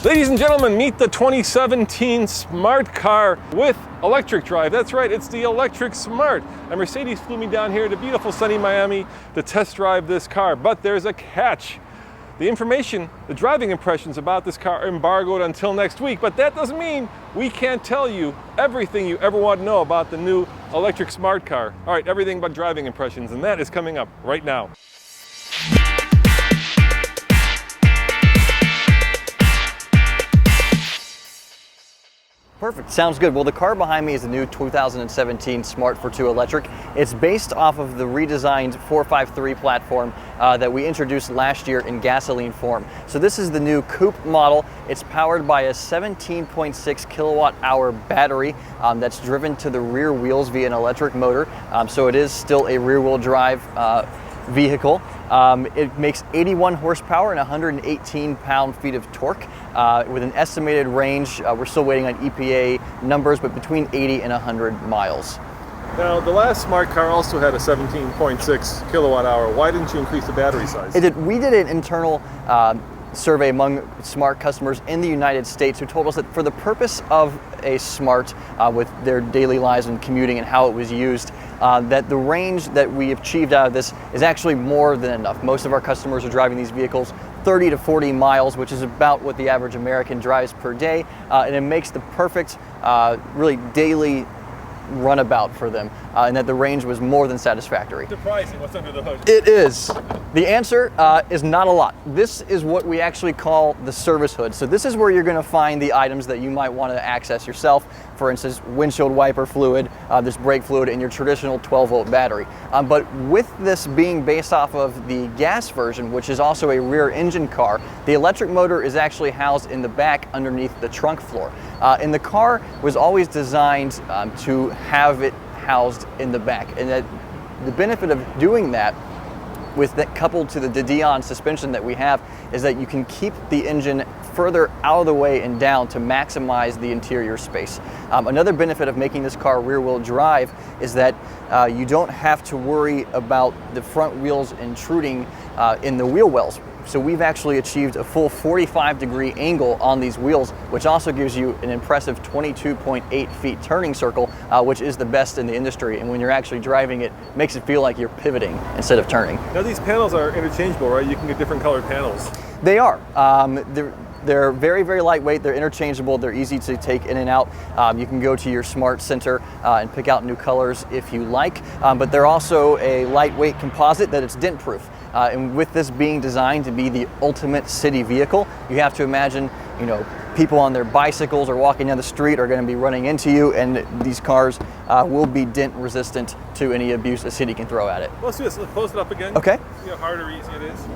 Ladies and gentlemen, meet the 2017 Smart car with electric drive. That's right, it's the electric Smart. And Mercedes flew me down here to beautiful sunny Miami to test drive this car. But there's a catch. The information, the driving impressions about this car are embargoed until next week, but that doesn't mean we can't tell you everything you ever want to know about the new electric Smart car. All right, everything but driving impressions, and that is coming up right now. Perfect, sounds good. Well, the car behind me is the new 2017 Smart Fortwo electric. It's based off of the redesigned 453 platform that we introduced last year in gasoline form. So this is the new coupe model. It's powered by a 17.6 kilowatt hour battery that's driven to the rear wheels via an electric motor. So it is still a rear wheel drive vehicle. It makes 81 horsepower and 118 pound-feet of torque with an estimated range, we're still waiting on EPA numbers, but between 80 and 100 miles. Now, the last Smart car also had a 17.6 kilowatt hour. Why didn't you increase the battery size? We did an internal survey among Smart customers in the United States who told us that for the purpose of a Smart with their daily lives and commuting and how it was used, that the range that we achieved out of this is actually more than enough. Most of our customers are driving these vehicles 30 to 40 miles, which is about what the average American drives per day, and it makes the perfect, really daily runabout for them, and that the range was more than satisfactory. Surprising, what's under the hood? It is. The answer is not a lot. This is what we actually call the service hood. So this is where you're going to find the items that you might want to access yourself. For instance, windshield wiper fluid, this brake fluid, and your traditional 12-volt battery. But with this being based off of the gas version, which is also a rear engine car, the electric motor is actually housed in the back underneath the trunk floor. And the car was always designed to have it housed in the back. And that the benefit of doing that, with that coupled to the Didion suspension that we have, is that you can keep the engine further out of the way and down to maximize the interior space. Another benefit of making this car rear-wheel drive is that you don't have to worry about the front wheels intruding in the wheel wells. So we've actually achieved a full 45-degree angle on these wheels, which also gives you an impressive 22.8 feet turning circle, which is the best in the industry. And when you're actually driving it, makes it feel like you're pivoting instead of turning. Now these panels are interchangeable, right? You can get different colored panels. They are. They're very, very lightweight. They're interchangeable. They're easy to take in and out. You can go to your Smart Center and pick out new colors if you like. But they're also a lightweight composite that it's dent-proof. And with this being designed to be the ultimate city vehicle, you have to imagine, people on their bicycles or walking down the street are going to be running into you, and these cars will be dent resistant to any abuse a city can throw at it. Let's do this. Let's close it up again. Okay. See how hard or easy it is.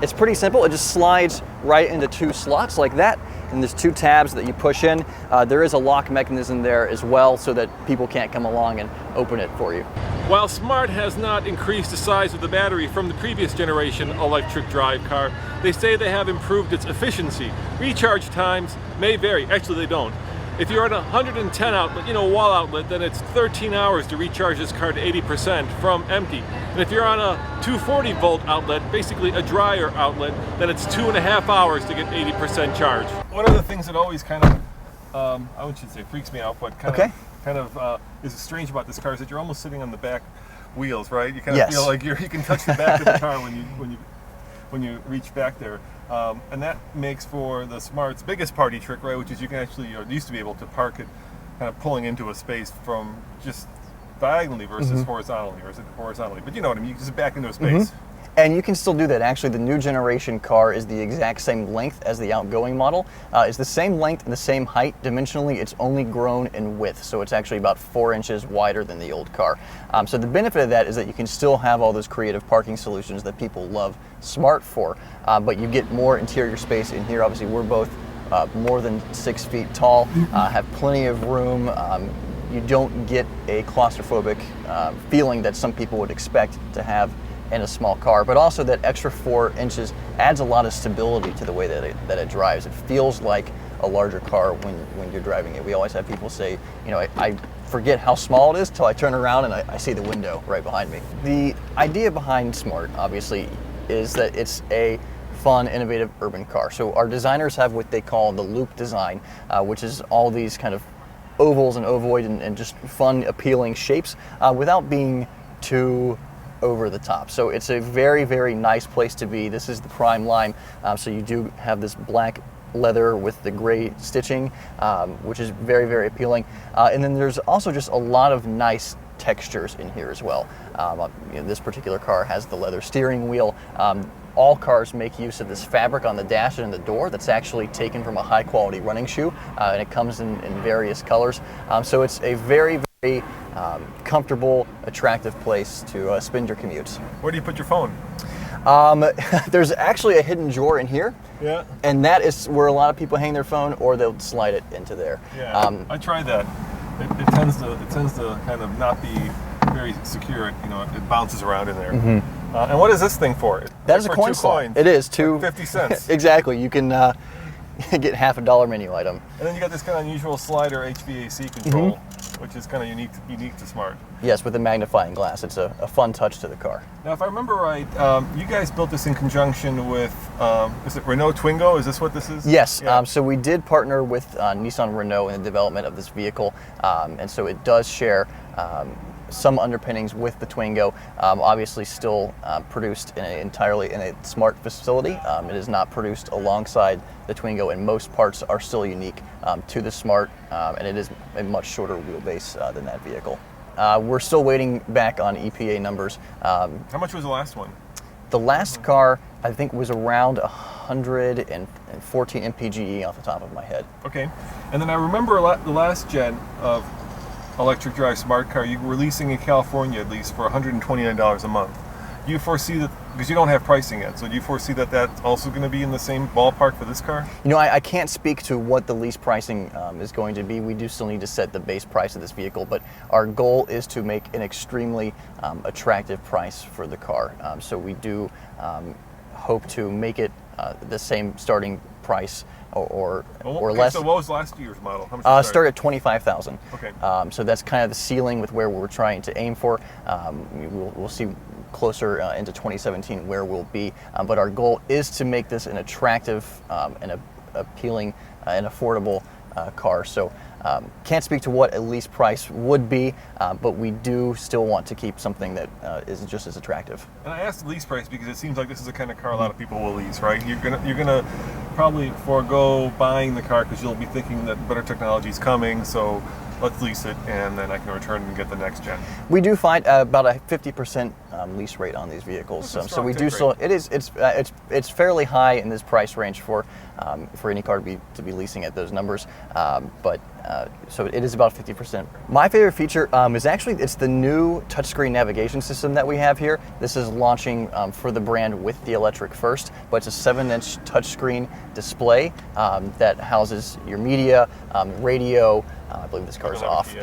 It's pretty simple. It just slides right into two slots like that, and there's two tabs that you push in. There is a lock mechanism there as well so that people can't come along and open it for you. While Smart has not increased the size of the battery from the previous generation electric drive car, they say they have improved its efficiency. Recharge times may vary. Actually, they don't. If you're at a 110 outlet, wall outlet, then it's 13 hours to recharge this car to 80% from empty. And if you're on a 240 volt outlet, basically a dryer outlet, then it's 2.5 hours to get 80% charge. One of the things that always kind of, I wouldn't say freaks me out, but kind of is strange about this car is that you're almost sitting on the back wheels, right? You kind of feel like you can touch the back of the car when you reach back there. And that makes for the Smart's biggest party trick, right? Which is you can actually, used to be able to park it kind of pulling into a space from just diagonally versus horizontally, but you know what I mean, you just back into a space. And you can still do that. Actually, the new generation car is the exact same length as the outgoing model. It's the same length and the same height. Dimensionally, it's only grown in width, so it's actually about 4 inches wider than the old car. So the benefit of that is that you can still have all those creative parking solutions that people love Smart for, but you get more interior space in here. Obviously, we're both more than 6 feet tall, have plenty of room. You don't get a claustrophobic feeling that some people would expect to have in a small car, but also that extra 4 inches adds a lot of stability to the way that it drives. It feels like a larger car when you're driving it. We always have people say, I forget how small it is till I turn around and I see the window right behind me. The idea behind Smart, obviously, is that it's a fun, innovative urban car. So our designers have what they call the loop design, which is all these kind of ovals and ovoid and just fun, appealing shapes without being too over the top. So it's a very, very nice place to be. This is the prime line. So you do have this black leather with the gray stitching, which is very, very appealing. And then there's also just a lot of nice textures in here as well. This particular car has the leather steering wheel. All cars make use of this fabric on the dash and the door that's actually taken from a high quality running shoe, and it comes in various colors. So it's a very, very comfortable, attractive place to spend your commutes. Where do you put your phone? There's actually a hidden drawer in here. Yeah. And that is where a lot of people hang their phone, or they'll slide it into there. Yeah. I tried that. It tends to kind of not be very secure. You know, it bounces around in there. Mm-hmm. And what is this thing for? That is a coin slot. It is two. 50 cents. Exactly. You can get half $1 menu item. And then you got this kind of unusual slider HVAC control, which is kind of unique to Smart. Yes, with a magnifying glass. It's a fun touch to the car. Now, if I remember right, you guys built this in conjunction with, is it Renault Twingo? Is this what this is? Yes. Yeah. So we did partner with Nissan Renault in the development of this vehicle, and so it does share some underpinnings with the Twingo. Obviously still produced entirely in a Smart facility. It is not produced alongside the Twingo, and most parts are still unique to the Smart, and it is a much shorter wheelbase than that vehicle. We're still waiting back on EPA numbers. How much was the last one? The last car, I think, was around 114 mpge off the top of my head. Okay. And then I remember the last gen of electric drive Smart car you were releasing in California, at least, for $129 a month. Do you foresee that, because you don't have pricing yet, so do you foresee that that's also going to be in the same ballpark for this car? You know, I can't speak to what the lease pricing is going to be. We do still need to set the base price of this vehicle, but our goal is to make an extremely attractive price for the car. So we do hope to make it the same starting price or less. So what was last year's model? How much start at $25,000. Okay. So that's kind of the ceiling with where we're trying to aim for. We'll see closer into 2017 where we'll be. But our goal is to make this an attractive and appealing and affordable car. So can't speak to what a lease price would be, but we do still want to keep something that is just as attractive. And I asked the lease price because it seems like this is the kind of car a lot of people will lease, right? You're gonna probably forego buying the car because you'll be thinking that better technology is coming, so let's lease it and then I can return and get the next gen. We do find about a 50% lease rate on these vehicles, so we do still. It's fairly high in this price range for any car to be leasing at those numbers, but so it is about 50%. My favorite feature is actually it's the new touchscreen navigation system that we have here. This is launching for the brand with the electric first, but it's a 7-inch touchscreen display that houses your media, radio. I believe this car is off.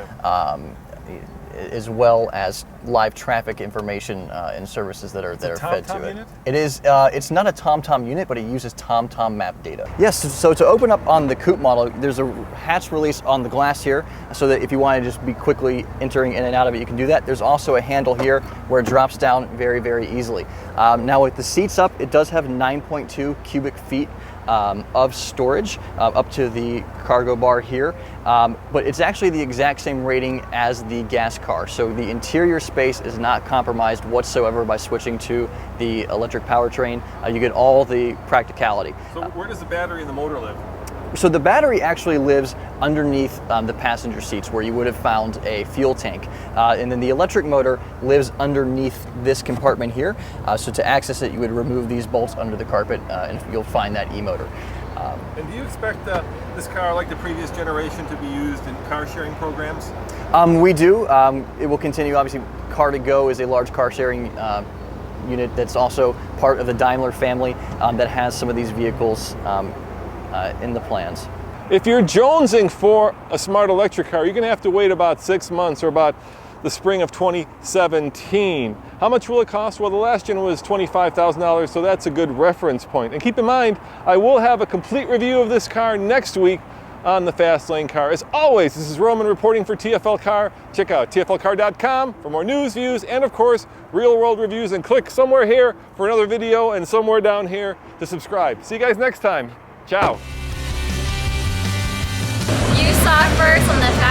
As well as live traffic information and services that are fed to it. Unit? It is. It's not a TomTom unit, but it uses TomTom map data. Yes. So to open up on the coupe model, there's a hatch release on the glass here, so that if you want to just be quickly entering in and out of it, you can do that. There's also a handle here where it drops down very, very easily. Now with the seats up, it does have 9.2 cubic feet of storage up to the cargo bar here, but it's actually the exact same rating as the gas car. So the interior space is not compromised whatsoever by switching to the electric powertrain. You get all the practicality. So where does the battery and the motor live? So the battery actually lives underneath the passenger seats where you would have found a fuel tank. And then the electric motor lives underneath this compartment here. So to access it, you would remove these bolts under the carpet and you'll find that e-motor. And do you expect this car, like the previous generation, to be used in car sharing programs? We do. It will continue. Obviously, Car2Go is a large car sharing unit that's also part of the Daimler family that has some of these vehicles in the plans. If you're jonesing for a Smart electric car, you're going to have to wait about 6 months or about the spring of 2017. How much will it cost? Well, the last gen was $25,000, so that's a good reference point. And keep in mind, I will have a complete review of this car next week on the Fast Lane Car. As always, this is Roman reporting for TFL Car. Check out tflcar.com for more news, views, and of course, real world reviews, and click somewhere here for another video and somewhere down here to subscribe. See you guys next time. Ciao. You saw it first on the